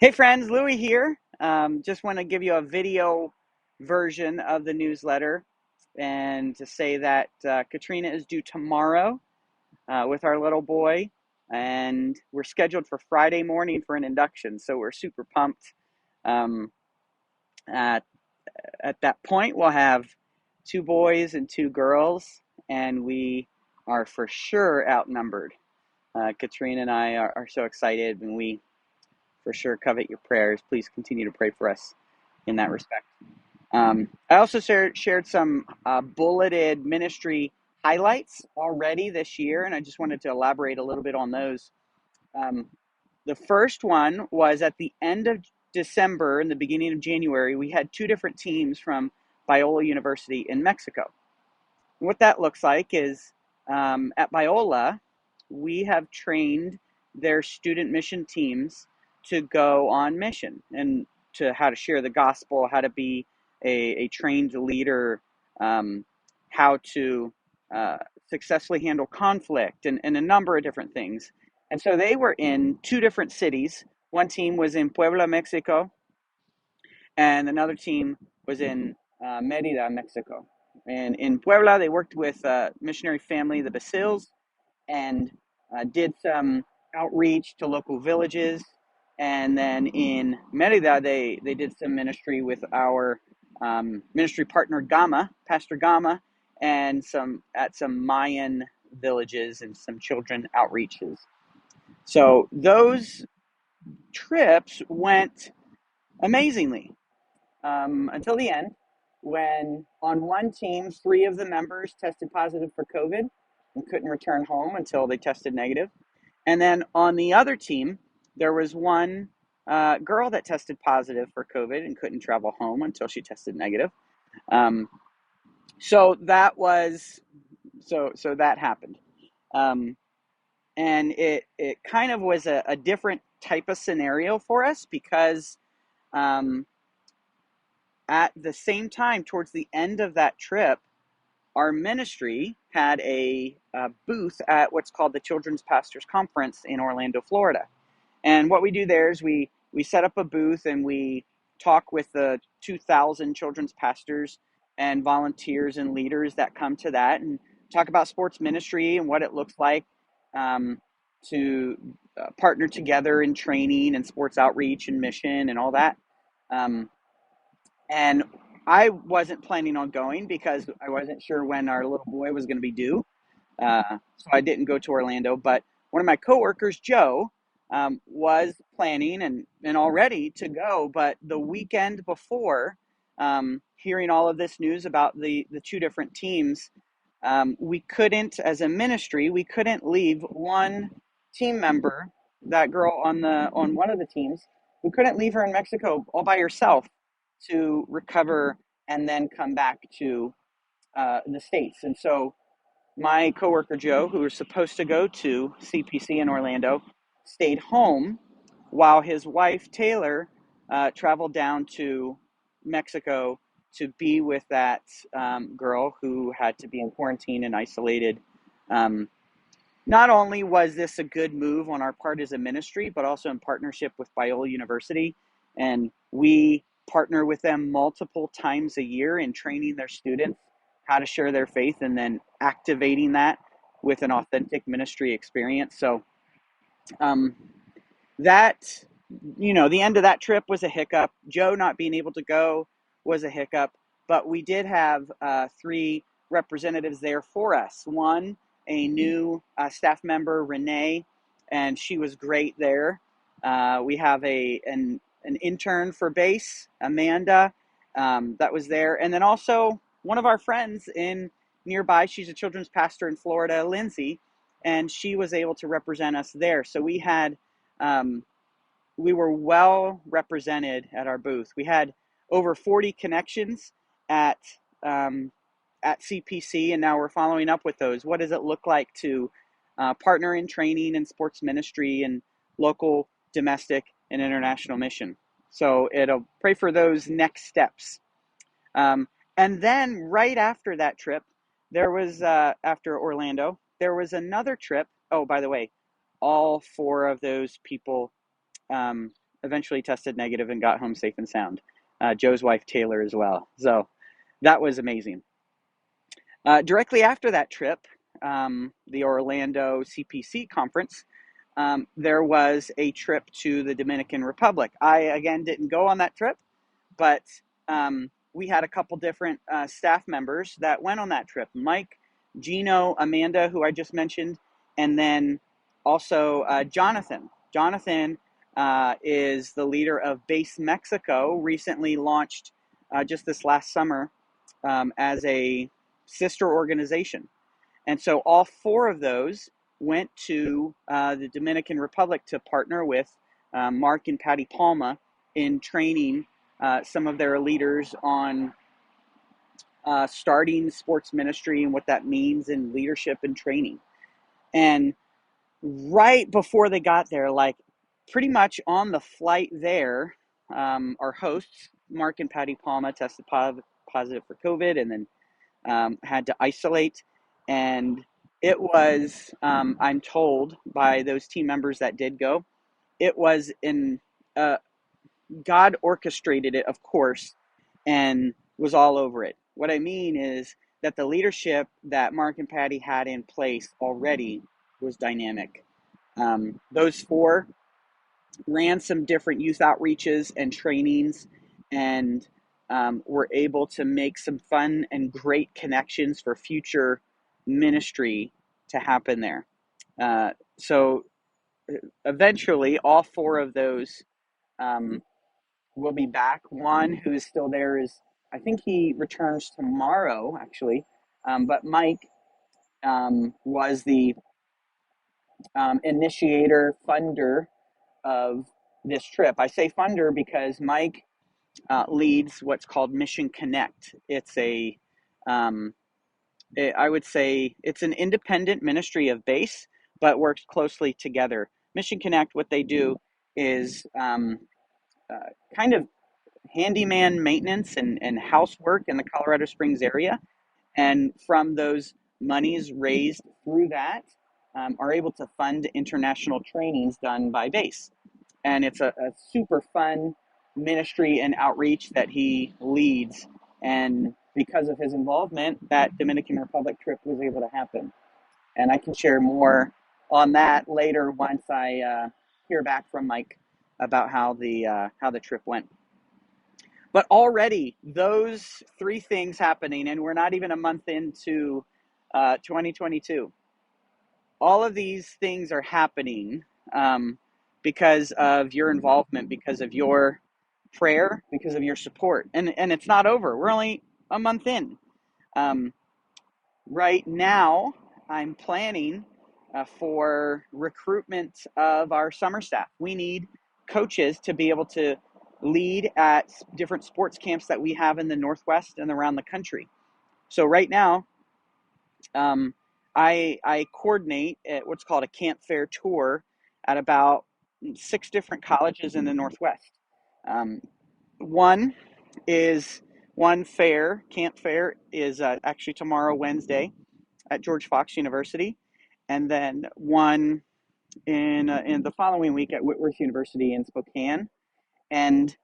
Hey friends, Louie here. Just want to give you a video version of the newsletter and to say that Katrina is due tomorrow with our little boy, and we're scheduled for Friday morning for an induction. So we're super pumped. Um, at, at that point, we'll have two boys and two girls, and we are for sure outnumbered. Katrina and I are so excited, and we for sure covet your prayers. Please continue to pray for us in that respect. I also shared some bulleted ministry highlights already this year, and I just wanted to elaborate a little bit on those. Um, the first one was at the end of December and the beginning of January. We had two different teams from Biola University in Mexico. What that looks like is at Biola, we have trained their student mission teams to go on mission and to how to share the gospel, how to be a trained leader, um, how to uh, successfully handle conflict, and a number of different things. And so they were in two different cities. One team was in Puebla, Mexico, and another team was in Merida, Mexico. And in Puebla, they worked with a missionary family, the Basils, and did some outreach to local villages. And then in Merida, they did some ministry with our ministry partner Gama, Pastor Gama, and some Mayan villages and some children outreaches. So those trips went amazingly until the end, when on one team, three of the members tested positive for COVID and couldn't return home until they tested negative. And then on the other team, there was one girl that tested positive for COVID and couldn't travel home until she tested negative. Um, so that was so that happened, um, and it kind of was a different type of scenario for us because um, at the same time, towards the end of that trip, our ministry had a booth at what's called the Children's Pastors Conference in Orlando, Florida. And what we do there is we set up a booth and we talk with the 2,000 children's pastors and volunteers and leaders that come to that, and talk about sports ministry and what it looks like um, to partner together in training and sports outreach and mission and all that. Um, and I wasn't planning on going because I wasn't sure when our little boy was going to be due. So I didn't go to Orlando. But one of my coworkers, Joe, was planning and all ready to go. But the weekend before, hearing all of this news about the two different teams, we couldn't, as a ministry, we couldn't leave one team member, that girl on one of the teams, we couldn't leave her in Mexico all by herself to recover and then come back to the States. And so my coworker Joe, who was supposed to go to CPC in Orlando, stayed home while his wife Taylor traveled down to Mexico to be with that girl who had to be in quarantine and isolated. Um, Not only was this a good move on our part as a ministry, but also in partnership with Biola University. And we partner with them multiple times a year in training their students how to share their faith and then activating that with an authentic ministry experience. So um, that, the end of that trip was a hiccup. Joe not being able to go was a hiccup, but we did have three representatives there for us. One, a new staff member, Renee, and she was great there. We have an intern for base, Amanda, that was there, and then also one of our friends in nearby. She's a children's pastor in Florida, Lindsay, and she was able to represent us there. So um, we were well represented at our booth. We had over 40 connections at um, at CPC, and now we're following up with those. What does it look like to partner in training and sports ministry and local, domestic, and international mission? So it'll pray for those next steps. Um, and then right after that trip, there was after Orlando, there was another trip. Oh, by the way, all four of those people eventually tested negative and got home safe and sound. Joe's wife, Taylor, as well. So that was amazing. Directly after that trip, the Orlando CPC conference, there was a trip to the Dominican Republic. I, again, didn't go on that trip, but we had a couple different staff members that went on that trip. Mike, Gino, Amanda, who I just mentioned, and then also Jonathan. Jonathan is the leader of Base Mexico, recently launched just this last summer as a sister organization. And so all four of those went to the Dominican Republic to partner with Mark and Patty Palma in training some of their leaders on starting sports ministry and what that means in leadership and training. And right before they got there, like pretty much on the flight there, our hosts, Mark and Patty Palma, tested positive for COVID and then had to isolate. And it was, I'm told by those team members that did go, it was in God orchestrated it, of course, and was all over it. What I mean is that the leadership that Mark and Patty had in place already was dynamic. Those four ran some different youth outreaches and trainings and were able to make some fun and great connections for future ministry to happen there. So eventually, all four of those will be back. One who's still there is, I think he returns tomorrow, actually. But Mike was the initiator, funder of this trip. I say funder because Mike leads what's called Mission Connect. It's I would say it's an independent ministry of Base, but works closely together. Mission Connect, what they do is kind of handyman maintenance and housework in the Colorado Springs area. And from those monies raised through that, are able to fund international trainings done by Base. And it's a super fun ministry and outreach that he leads. And because of his involvement, that Dominican Republic trip was able to happen. And I can share more on that later once I hear back from Mike about how the trip went. But already those three things happening, and we're not even a month into 2022. All of these things are happening because of your involvement, because of your prayer, because of your support. And it's not over. We're only a month in. Right now, I'm planning for recruitment of our summer staff. We need coaches to be able to lead at different sports camps that we have in the Northwest and around the country. So right now, I coordinate at what's called a camp fair tour at about 6 different colleges in the Northwest. One camp fair is actually tomorrow, Wednesday, at George Fox University, and then one in the following week at Whitworth University in Spokane. And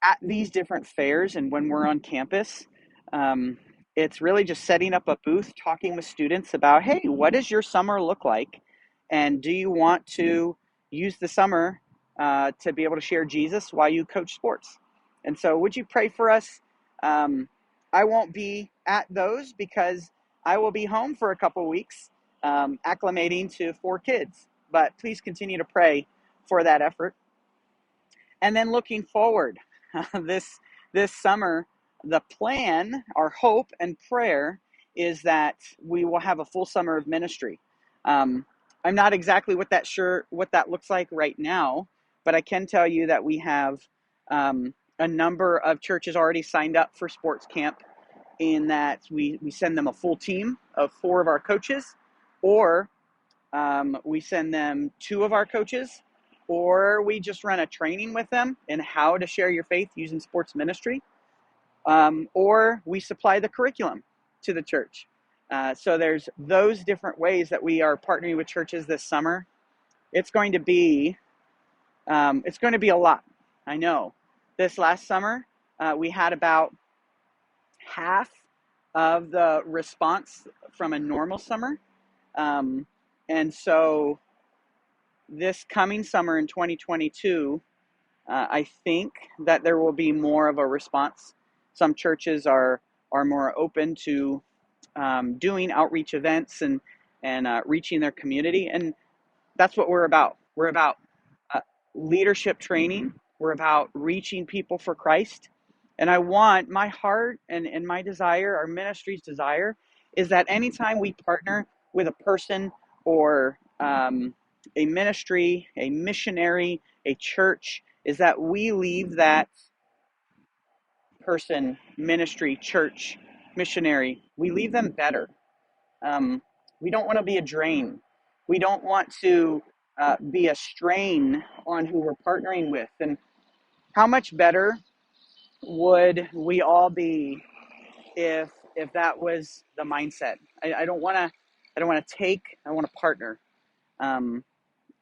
at these different fairs and when we're on campus, um, it's really just setting up a booth, talking with students about, hey, what does your summer look like? And do you want to use the summer to be able to share Jesus while you coach sports? And so would you pray for us? I won't be at those because I will be home for a couple of weeks acclimating to 4 kids. But please continue to pray for that effort. And then looking forward, this summer, the plan, our hope and prayer is that we will have a full summer of ministry. I'm not exactly what that looks like right now, but I can tell you that we have a number of churches already signed up for sports camp, in that we send them a full team of 4 of our coaches, or we send them 2 of our coaches, or we just run a training with them in how to share your faith using sports ministry, or we supply the curriculum to the church. So there's those different ways that we are partnering with churches this summer. It's going to be It's going to be a lot. I know. This last summer, we had about half of the response from a normal summer. Um, and so this coming summer in 2022, I think that there will be more of a response. Some churches are more open to doing outreach events and reaching their community, and that's what we're about. We're about uh, leadership training. We're about reaching people for Christ. And I want my heart and my desire, our ministry's desire, is that anytime we partner with a person or a ministry, a missionary, a church, is that we leave that person, ministry, church, missionary, we leave them better. Um, we don't want to be a drain. We don't want to be a strain on who we're partnering with. And how much better would we all be if that was the mindset? I don't want to. I don't want to take. I want to partner. Um,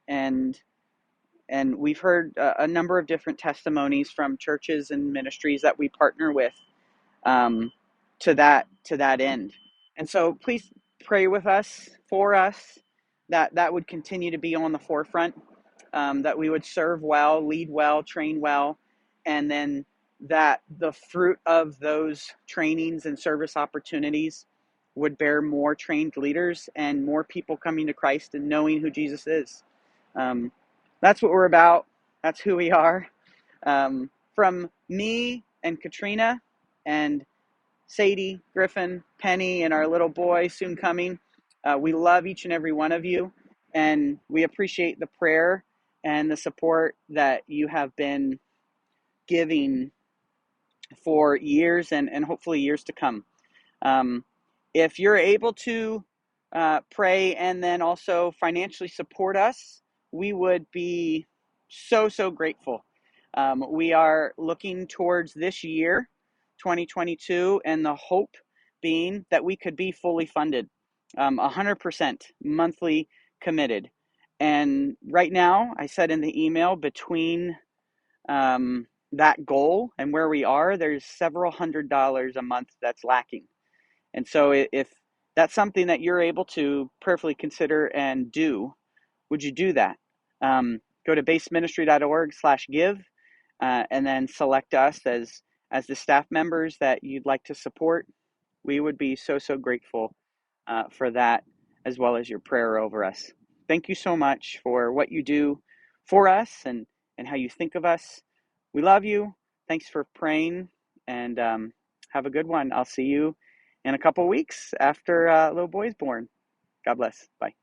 and and we've heard a number of different testimonies from churches and ministries that we partner with um, to that end. And so please pray with us for us that that would continue to be on the forefront, that we would serve well, lead well, train well, and then that the fruit of those trainings and service opportunities would bear more trained leaders and more people coming to Christ and knowing who Jesus is. Um, that's what we're about. That's who we are. From me and Katrina and Sadie, Griffin, Penny, and our little boy soon coming. We love each and every one of you, and we appreciate the prayer and the support that you have been giving for years and hopefully years to come. Um, if you're able to pray and then also financially support us, we would be so grateful. We are looking towards this year, 2022, and the hope being that we could be fully funded, 100% monthly committed. And right now, I said in the email, between that goal and where we are, there's several $100s a month that's lacking. And so if that's something that you're able to prayerfully consider and do, would you do that? Go to baseministry.org/give and then select us as the staff members that you'd like to support. We would be so grateful for that, as well as your prayer over us. Thank you so much for what you do for us and how you think of us. We love you. Thanks for praying, and have a good one. I'll see you in a couple weeks after little boy's born. God bless. Bye.